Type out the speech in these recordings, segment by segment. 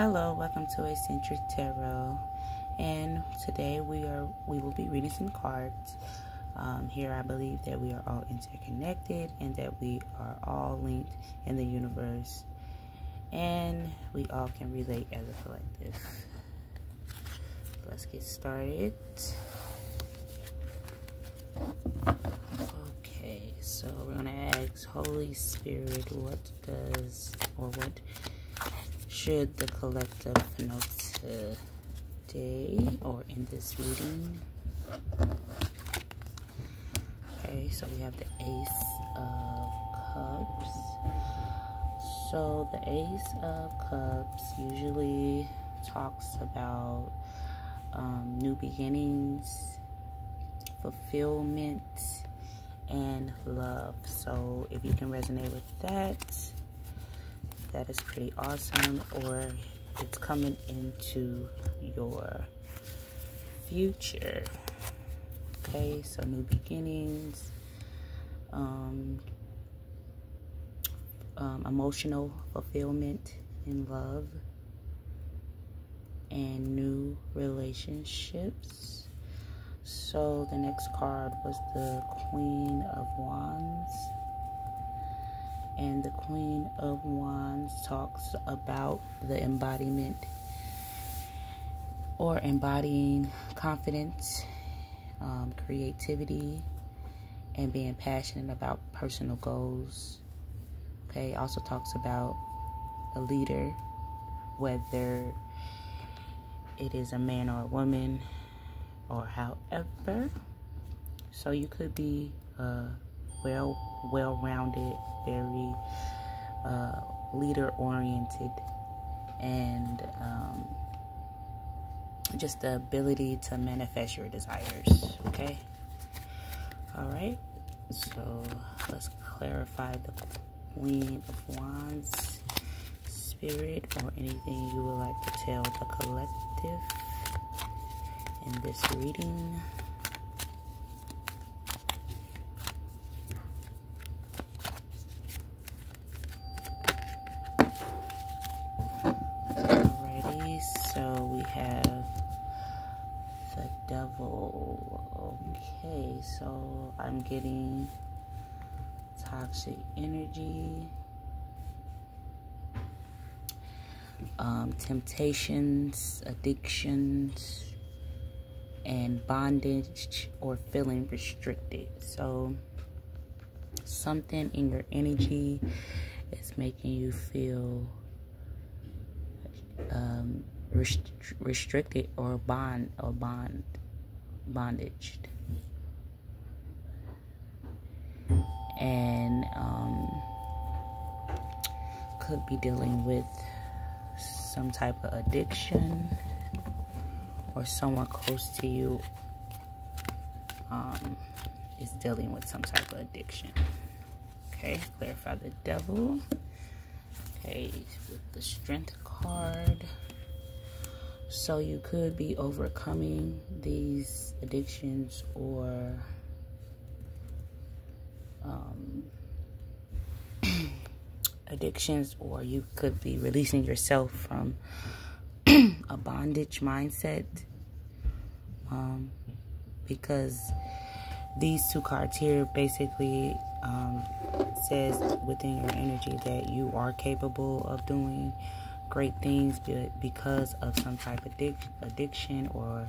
Hello, welcome to Eccentric Tarot, and today we will be reading some cards. Here I believe that we are all interconnected and that we are all linked in the universe, and we all can relate as a collective. Let's get started. Okay, so we're gonna ask Holy Spirit, what should the collective know today or in this reading? Okay, so we have the Ace of Cups. So the Ace of Cups usually talks about new beginnings, fulfillment, and love. So if you can resonate with that, that is pretty awesome, or it's coming into your future. Okay, so new beginnings, emotional fulfillment in love, and new relationships. So the next card was the Queen of Wands. And the Queen of Wands talks about the embodiment or embodying confidence, creativity, and being passionate about personal goals. Okay, also talks about a leader, whether it is a man or a woman or however. So you could be well-rounded, very leader-oriented, and just the ability to manifest your desires. Okay, all right, so let's clarify the Queen of Wands spirit, or anything you would like to tell the collective in this reading. Okay, so I'm getting toxic energy, temptations, addictions, and bondage or feeling restricted. So something in your energy is making you feel restricted or bondaged, and could be dealing with some type of addiction, or someone close to you is dealing with some type of addiction. Okay, clarify the Devil. Okay, with the Strength card. So you could be overcoming these addictions or or you could be releasing yourself from a bondage mindset, because these two cards here basically says within your energy that you are capable of doing great things, but because of some type of addiction or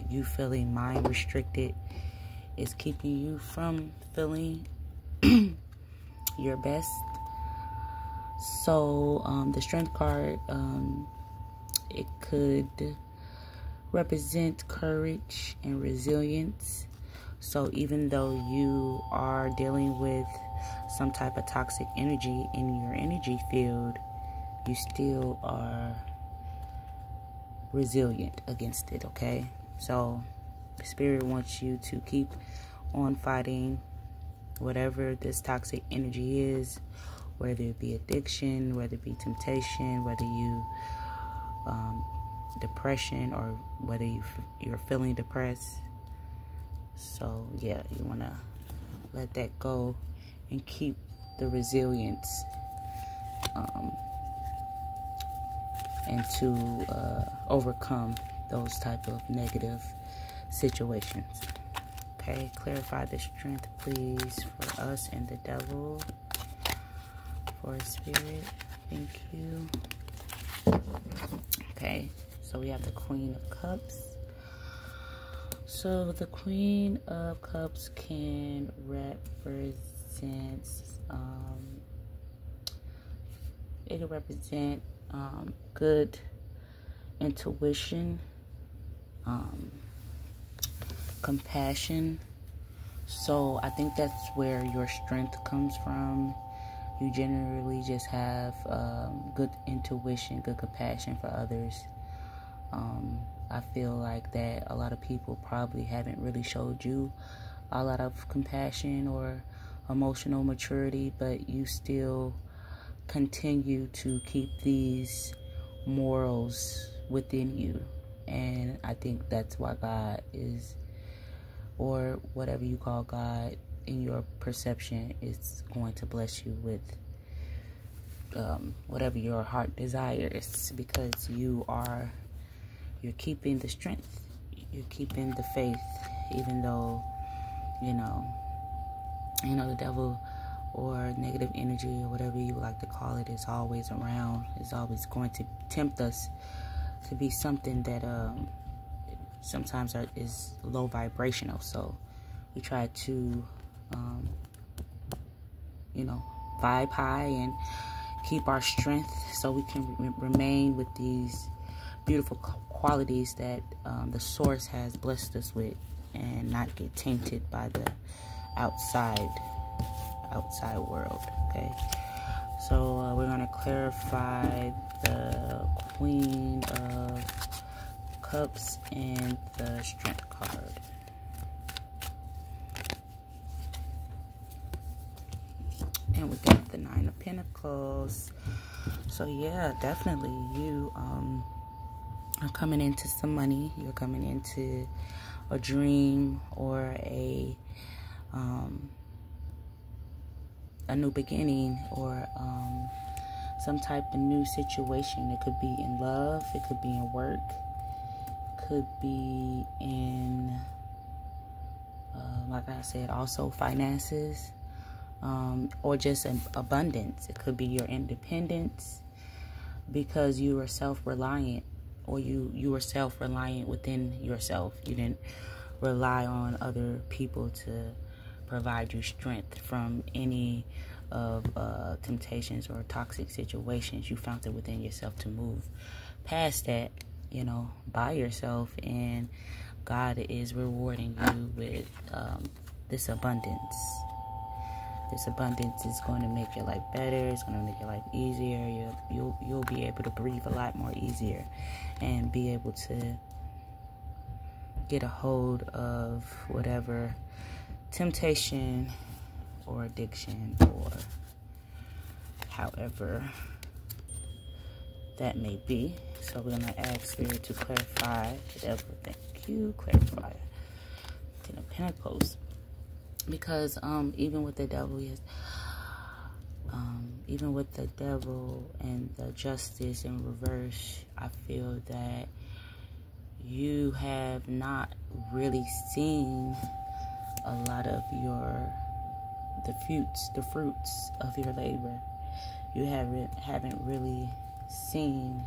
you feeling mind restricted, is keeping you from feeling your best. So the Strength card, it could represent courage and resilience. So even though you are dealing with some type of toxic energy in your energy field, you still are resilient against it. Okay, so Spirit wants you to keep on fighting whatever this toxic energy is, whether it be addiction, whether it be temptation, whether you depression, or whether you're feeling depressed. So yeah, you want to let that go and keep the resilience and to overcome those type of negative situations. Okay, clarify the strength, please, for us and the devil. For Spirit, thank you. Okay, so we have the Queen of Cups. So the Queen of Cups can represent, it can represent good intuition, compassion. So I think that's where your strength comes from. You generally just have good intuition, good compassion for others. I feel like that a lot of people probably haven't really showed you a lot of compassion or emotional maturity, but you still continue to keep these morals within you. And I think that's why God is, or whatever you call God in your perception, is going to bless you with whatever your heart desires, because you're keeping the strength, you're keeping the faith, even though you know the devil or negative energy or whatever you like to call it is always around, is always going to tempt us to be something that sometimes is low vibrational. So we try to vibe high and keep our strength so we can remain with these beautiful qualities that the source has blessed us with, and not get tainted by the outside world. Okay, so we're going to clarify the Queen of Cups and the Strength card. And we got the Nine of Pentacles. So yeah, definitely you are coming into some money. You're coming into a dream or a new beginning, or some type of new situation. It could be in love, it could be in work, could be in like I said, also finances, or just an abundance. It could be your independence, because you are self-reliant, or you were self-reliant within yourself. You didn't rely on other people to provide you strength from any of temptations or toxic situations. You found it within yourself to move past that, by yourself, and God is rewarding you with this abundance. This abundance is going to make your life better. It's going to make your life easier. You'll be able to breathe a lot more easier, and be able to get a hold of whatever temptation or addiction, or however that may be. So we're going to ask Spirit to clarify the devil. Thank you. Clarify Ten of Pentacles. Because even with the devil, even with the devil and the justice in reverse, I feel that you have not really seen a lot of the fruits of your labor. You haven't really seen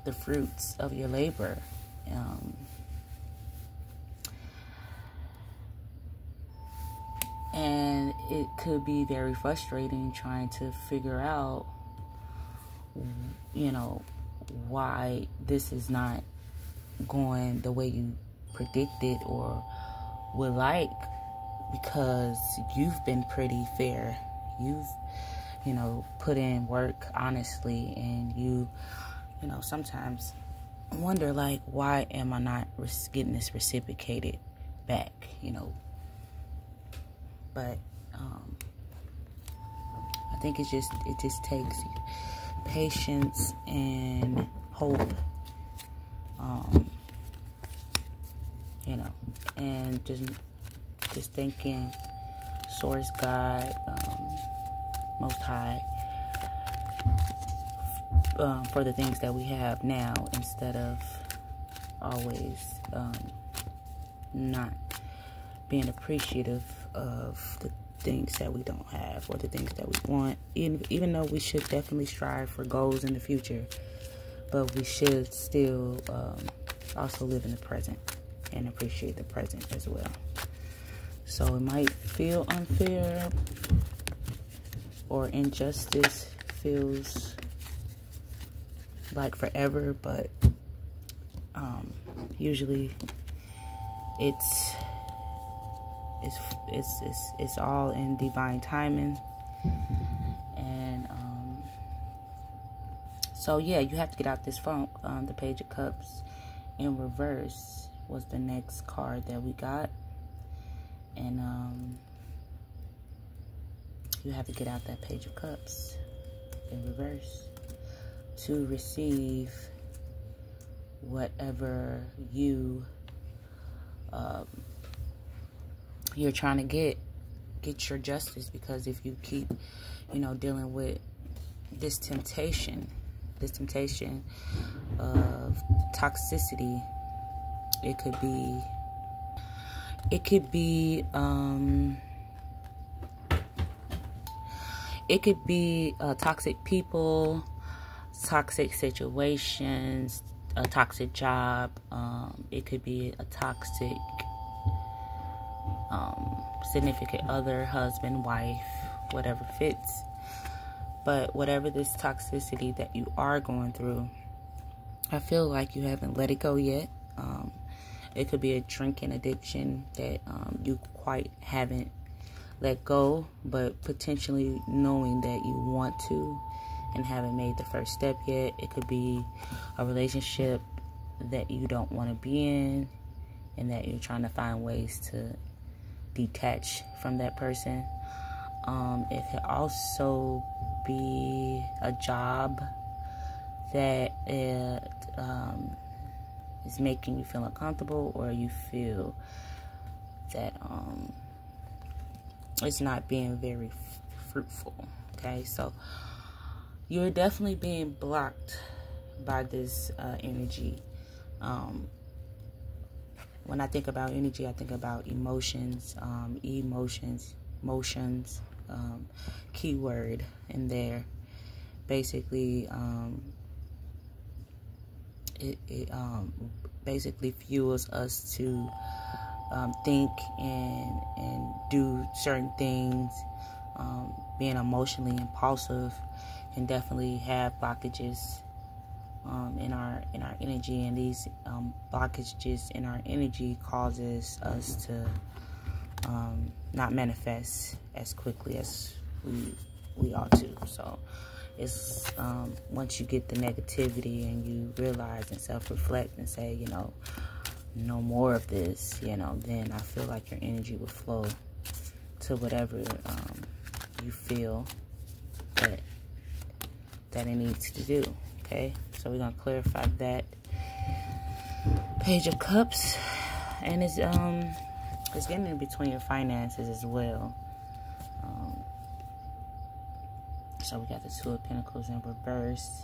the fruits of your labor. And it could be very frustrating trying to figure out, why this is not going the way you predicted or would like, because you've been pretty fair. You've, put in work honestly, and you sometimes wonder, like, why am I not getting this reciprocated back, But I think it just takes patience and hope, and just thinking Source, God, Most High, for the things that we have now, instead of always not being appreciative of the things that we don't have or the things that we want. Even though we should definitely strive for goals in the future, but we should still also live in the present and appreciate the present as well. So it might feel unfair, or injustice feels like forever, but usually it's all in divine timing. And so yeah, you have to get out this funk. The Page of Cups in reverse was the next card that we got, and you have to get out that Page of Cups in reverse to receive whatever you're trying to get your justice. Because if you keep, dealing with this temptation of toxicity, it could be toxic people, toxic situations, a toxic job. It could be a toxic significant other, husband, wife, whatever fits. But whatever this toxicity that you are going through, I feel like you haven't let it go yet. It could be a drinking addiction that you quite haven't let go, but potentially knowing that you want to and haven't made the first step yet. It could be a relationship that you don't want to be in and that you're trying to find ways to detach from that person. It could also be a job that is making you feel uncomfortable, or you feel that it's not being very fruitful. Okay, so you're definitely being blocked by this energy. When I think about energy, I think about emotions, motions, keyword in there. Basically, it basically fuels us to think and do certain things. Being emotionally impulsive can definitely have blockages in our energy, and these blockages in our energy causes us to not manifest as quickly as we ought to. So it's once you get the negativity and you realize and self-reflect and say, no more of this, then I feel like your energy will flow to whatever you feel that it needs to do. Okay, so we're gonna clarify that Page of Cups, and it's getting in between your finances as well. So we got the Two of Pentacles in reverse.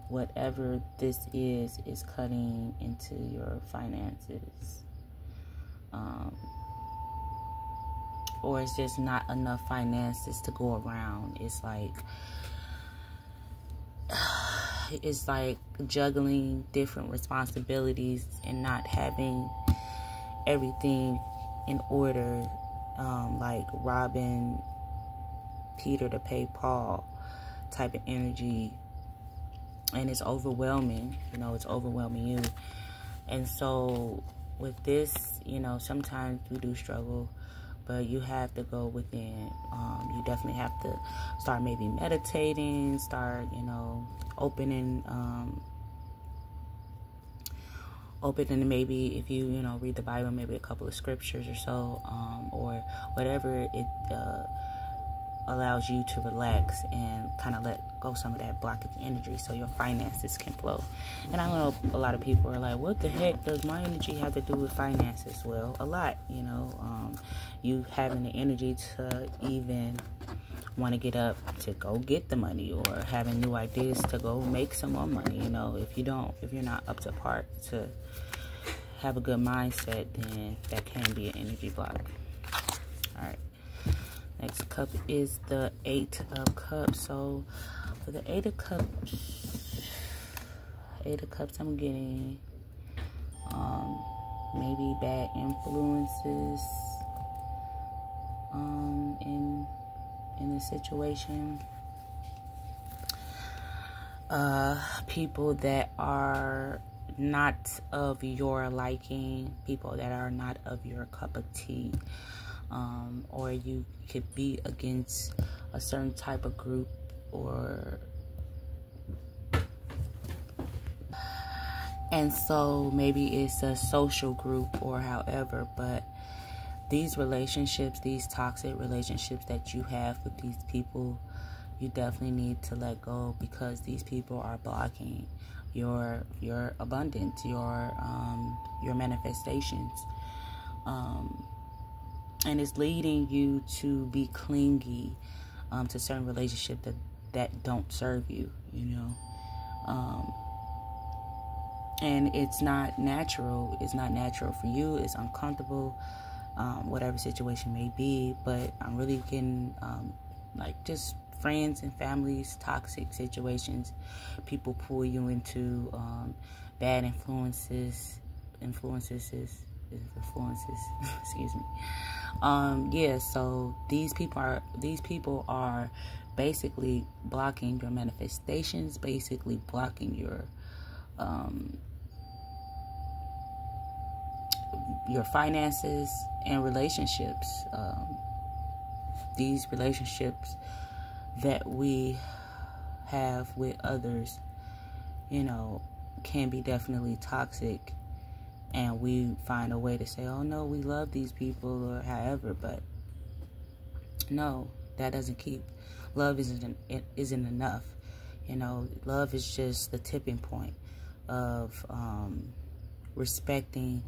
Whatever this is cutting into your finances, or it's just not enough finances to go around. It's like juggling different responsibilities and not having everything in order, like robbing Peter to pay Paul type of energy. And it's overwhelming, it's overwhelming you. And so with this, sometimes we do struggle, but you have to go within. You definitely have to start maybe meditating, start, opening maybe, if you, read the Bible, maybe a couple of scriptures or so, or whatever it allows you to relax and kind of let go some of that blockage energy so your finances can flow. And I know a lot of people are like, what the heck does my energy have to do with finances? Well, a lot, you having the energy to even want to get up to go get the money, or having new ideas to go make some more money. You know, if you're not up to par to have a good mindset, then that can be an energy block. All right. Next cup is the 8 of Cups. So for the 8 of Cups, I'm getting maybe bad influences in the situation. People that are not of your liking, people that are not of your cup of tea, or you could be against a certain type of group, and so maybe it's a social group or however, but these relationships, these toxic relationships that you have with these people, you definitely need to let go, because these people are blocking your abundance, your manifestations, and it's leading you to be clingy to certain relationships that don't serve you, you know. And it's not natural. It's not natural for you. It's uncomfortable, whatever situation may be. But I'm really getting like just friends and families, toxic situations. People pull you into bad influences. Excuse me. Yeah. So these people are basically blocking your manifestations. Basically blocking your finances and relationships. These relationships that we have with others, you know, can be definitely toxic, and we find a way to say, oh no, we love these people or however, but no, that doesn't keep. Love isn't enough. You know, love is just the tipping point of respecting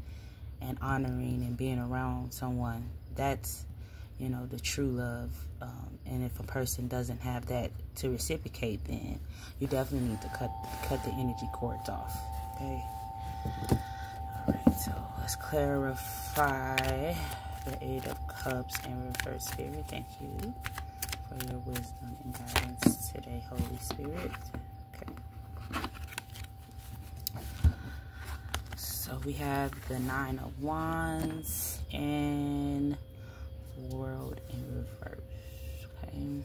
and honoring and being around someone. That's, you know, the true love. And if a person doesn't have that to reciprocate, then you definitely need to cut the energy cords off. Okay. All right. So let's clarify the 8 of Cups in reverse, Spirit. Thank you for your wisdom and guidance today, Holy Spirit. Okay. So we have the 9 of Wands and World in reverse. Okay.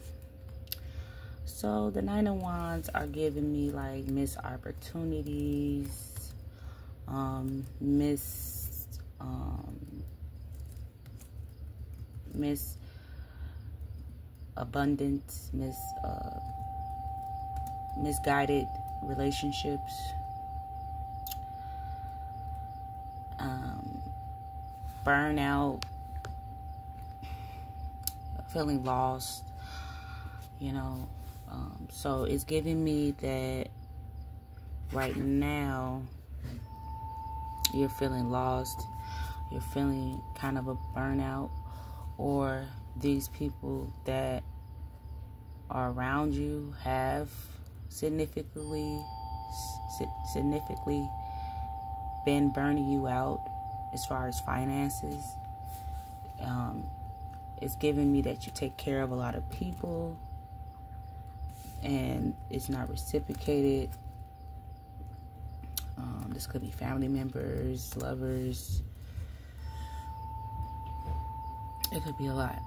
So the 9 of Wands are giving me like missed opportunities, missed abundance, misguided relationships, burnout, feeling lost, you know. So it's giving me that right now you're feeling lost, you're feeling kind of a burnout, or these people that are around you have significantly been burning you out as far as finances. It's giving me that you take care of a lot of people and it's not reciprocated. This could be family members, lovers. It could be a lot.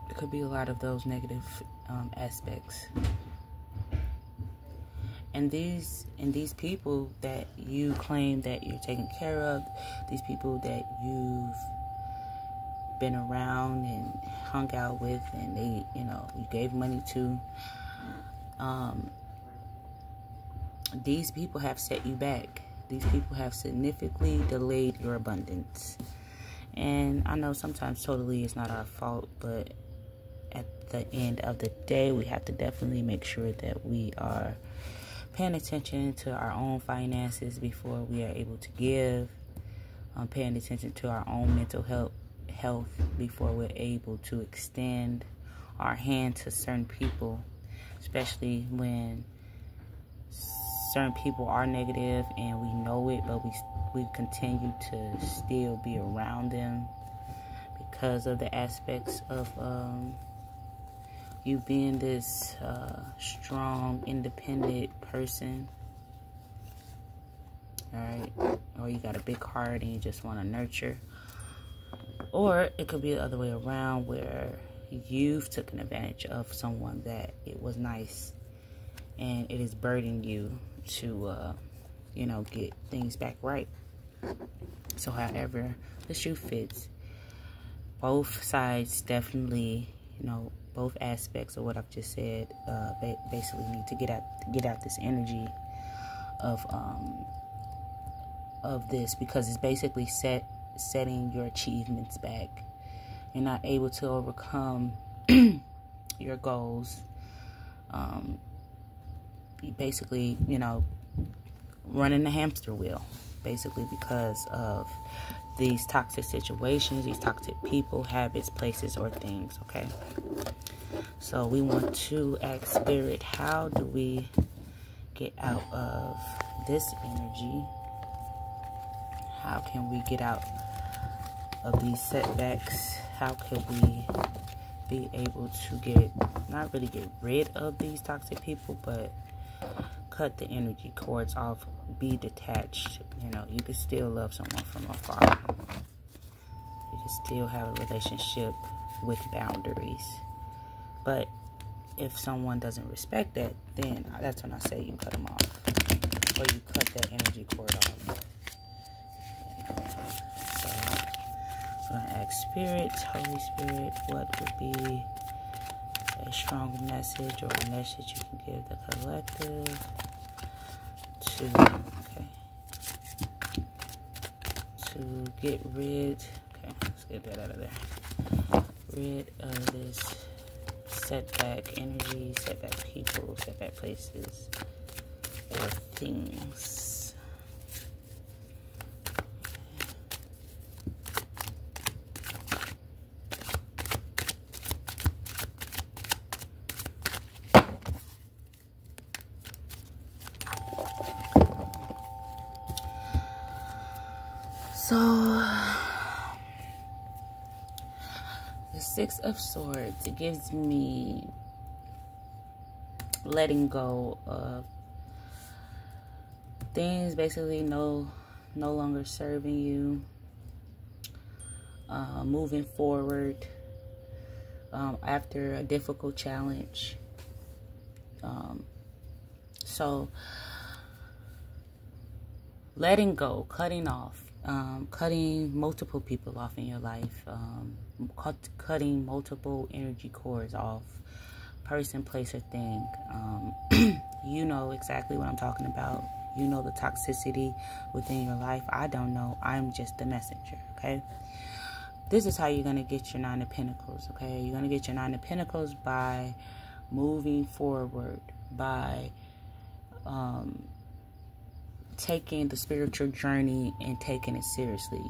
It could be a lot of those negative aspects. And these people that you claim that you're taking care of, these people that you've been around and hung out with, and they, you know, you gave money to, these people have set you back. These people have significantly delayed your abundance. And I know sometimes totally it's not our fault, but at the end of the day, we have to definitely make sure that we are paying attention to our own finances before we are able to give. Paying attention to our own mental health before we're able to extend our hand to certain people, especially when certain people are negative and we know it, but we continue to still be around them because of the aspects of you being this strong, independent person. Alright, or you got a big heart and you just want to nurture. Or it could be the other way around, where you've taken advantage of someone that it was nice and it is burdening you to you know, get things back right. So however the shoe fits, both sides definitely, you know, both aspects of what I've just said basically need to get out this energy of this, because it's basically setting your achievements back. You're not able to overcome your goals. You basically, you know, running the hamster wheel, basically, because of these toxic situations, these toxic people, habits, places, or things. Okay, so we want to ask Spirit, how do we get out of this energy? How can we get out of these setbacks? How can we be able to not really get rid of these toxic people, but cut the energy cords off, be detached? You know, you can still love someone from afar. You can still have a relationship with boundaries. But if someone doesn't respect that, then that's when I say you cut them off, or you cut that energy cord off. So I'm going to ask Spirit, Holy Spirit, what would be a strong message or a message you can give the collective to get rid, let's get that out of there, rid of this setback energy, setback people, setback places, or things. So, the Six of Swords, it gives me letting go of things basically no longer serving you, moving forward after a difficult challenge. So, letting go, cutting off. Cutting multiple people off in your life, cutting multiple energy cords off, person, place, or thing. You know exactly what I'm talking about. You know the toxicity within your life. I don't know. I'm just the messenger, okay? This is how you're going to get your Nine of Pentacles, okay? You're going to get your Nine of Pentacles by moving forward, by taking the spiritual journey and taking it seriously.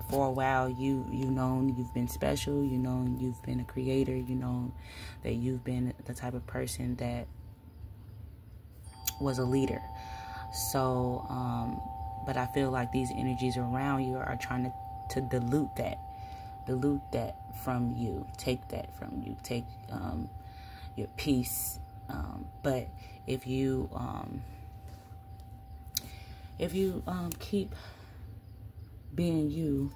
For a while, you've known you've been special. You know you've been a creator. You know that you've been the type of person that was a leader. So, but I feel like these energies around you are trying to dilute that from you. Take that from you. Take your peace. But if you keep being you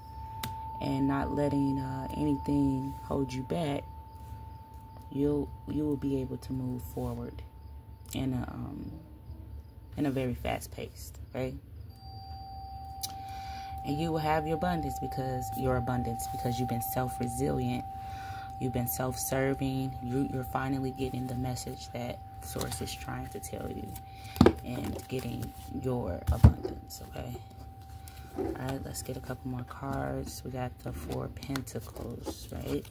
and not letting anything hold you back, you will be able to move forward in a very fast pace, right? And you will have your abundance because you've been self-resilient, you've been self-serving. You're finally getting the message that Source is trying to tell you, and getting your abundance, okay? Alright, let's get a couple more cards. We got the Four of Pentacles, right?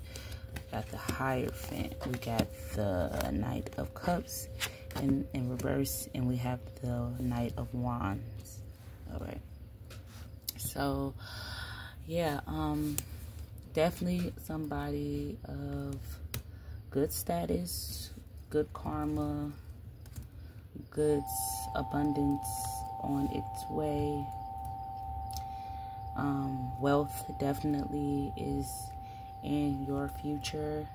We got the Hierophant. We got the Knight of Cups in reverse, and we have the Knight of Wands. Alright. So, yeah, definitely somebody of good status, good karma, goods, abundance on its way. Wealth definitely is in your future.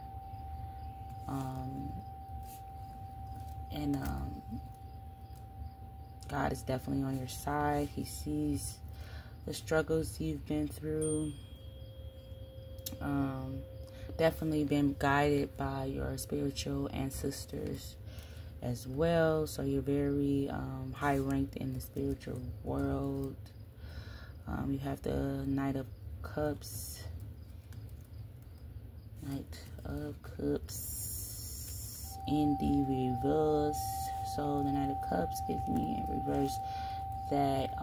God is definitely on your side. He sees the struggles you've been through. Definitely been guided by your spiritual ancestors as well. So you're very high ranked in the spiritual world. You have the Knight of Cups. Knight of Cups in the reverse. So the Knight of Cups gives me in reverse that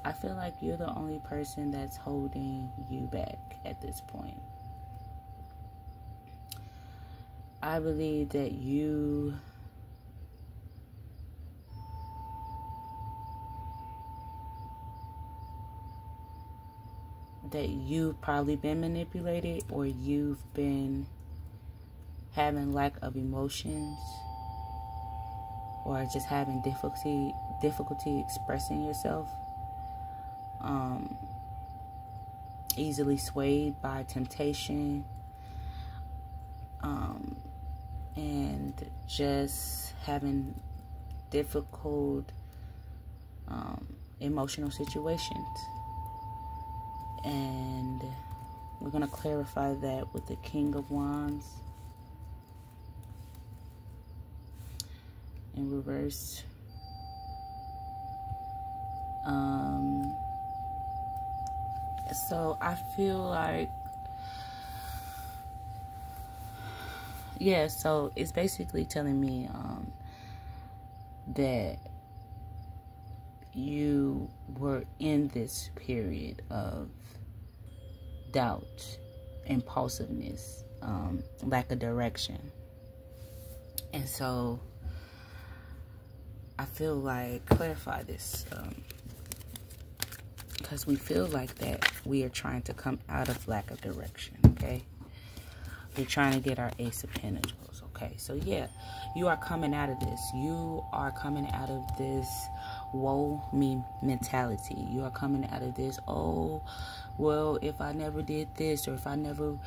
I feel like you're the only person that's holding you back at this point. I believe that you've probably been manipulated, or you've been having lack of emotions, or just having difficulty expressing yourself. Easily swayed by temptation, and just having difficult emotional situations. And we're going to clarify that with the King of Wands in reverse. So I feel like, yeah, so it's basically telling me that you were in this period of doubt, impulsiveness, lack of direction. And so I feel like, clarify this, because we feel like that we are trying to come out of lack of direction, okay? We're trying to get our Ace of Pentacles, okay? So yeah, you are coming out of this. You are coming out of this woe me mentality. You are coming out of this, oh, well, if I never did this, or if I never,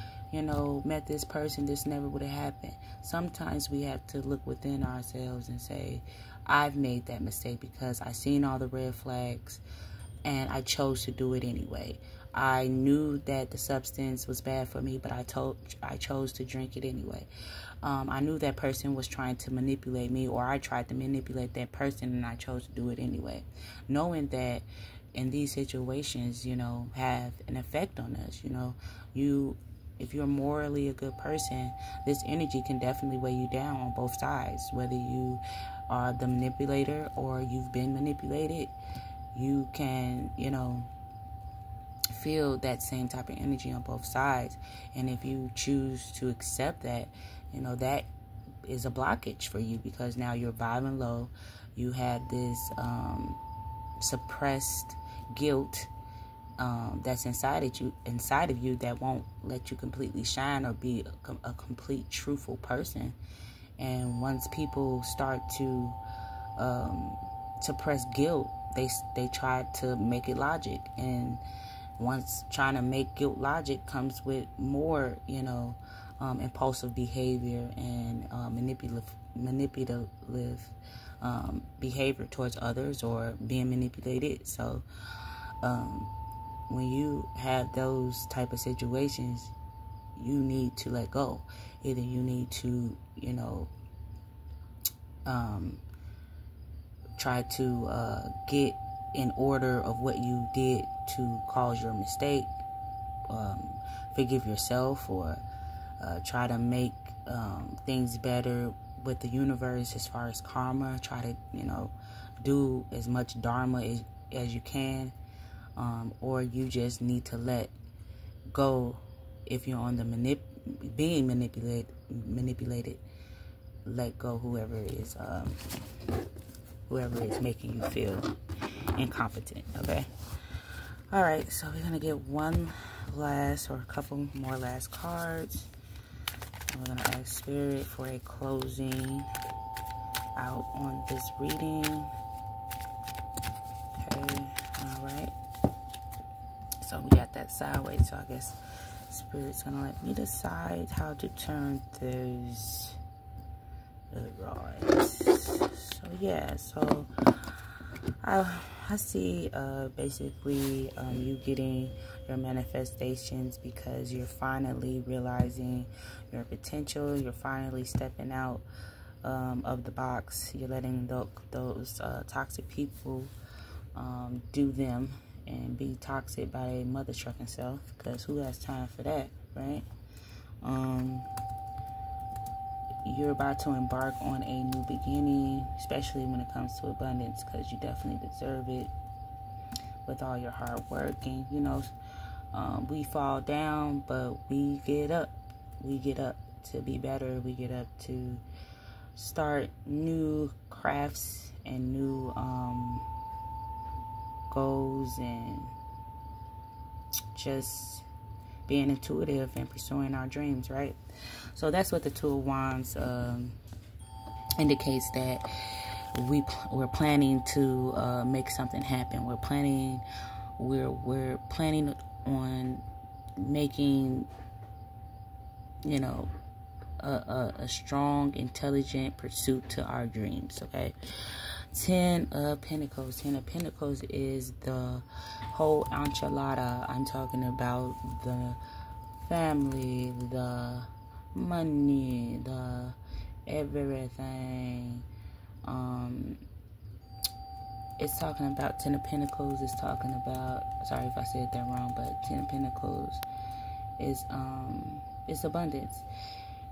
met this person, this never would have happened. Sometimes we have to look within ourselves and say, I've made that mistake because I seen all the red flags and I chose to do it anyway. I knew that the substance was bad for me, but I chose to drink it anyway. I knew that person was trying to manipulate me, or I tried to manipulate that person, and I chose to do it anyway. Knowing that in these situations, have an effect on us. If you're morally a good person, this energy can definitely weigh you down on both sides. Whether you are the manipulator or you've been manipulated, you can, feel that same type of energy on both sides. And if you choose to accept that, that is a blockage for you, because now you're vibing low. You have this suppressed guilt that's inside of you that won't let you completely shine or be a complete truthful person. And once people start to suppress guilt, they try to make it logic, and once trying to make guilt logic comes with more, impulsive behavior and manipulative behavior towards others, or being manipulated. So when you have those type of situations, you need to let go. Either you need to, try to get in order of what you did to cause your mistake, forgive yourself, or try to make things better with the universe as far as karma. Try to, do as much dharma as you can, or you just need to let go. If you're on the being manipulated, let go whoever is making you feel incompetent. Okay. All right, so we're gonna get one last, or a couple more last cards. And we're gonna ask Spirit for a closing out on this reading. Okay, all right. So we got that sideways, so I guess Spirit's gonna let me decide how to turn those rods. So yeah, so I see basically you getting your manifestations because you're finally realizing your potential. You're finally stepping out of the box. You're letting those toxic people do them and be toxic by their mother trucking self, because who has time for that, right? You're about to embark on a new beginning, especially when it comes to abundance, because you definitely deserve it with all your hard work. And you know, we fall down, but we get up. We get up to be better. We get up to start new crafts and new goals, and just being intuitive and pursuing our dreams, right? So that's what the Two of Wands indicates, that we're planning to make something happen. We're planning on making, you know, a strong, intelligent pursuit to our dreams. Okay. 10 of Pentacles. 10 of Pentacles is the whole enchilada. I'm talking about the family, the money, the everything. It's talking about 10 of Pentacles. It's talking about, sorry if I said that wrong, but 10 of Pentacles is it's abundance.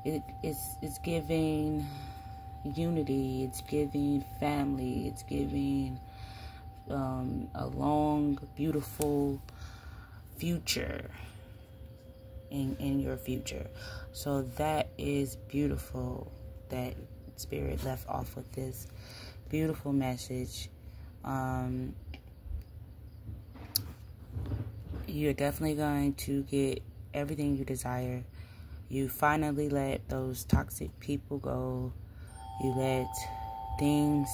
It's giving unity, it's giving family, it's giving a long, beautiful future in your future. So that is beautiful that Spirit left off with this beautiful message. You're definitely going to get everything you desire. You finally let those toxic people go. You let things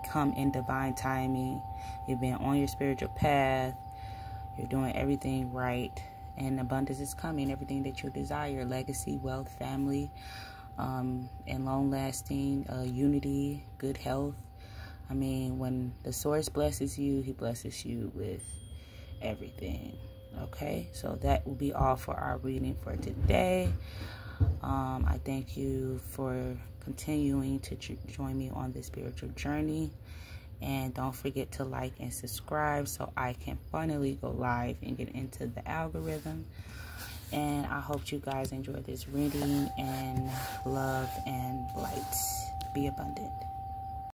come in divine timing. You've been on your spiritual path. You're doing everything right. And abundance is coming. Everything that you desire. Legacy, wealth, family, and long-lasting unity, good health. I mean, when the source blesses you, he blesses you with everything. Okay, so that will be all for our reading for today. I thank you for continuing to join me on this spiritual journey, and don't forget to like and subscribe so I can finally go live and get into the algorithm. And I hope you guys enjoy this reading, and love and light. Be abundant.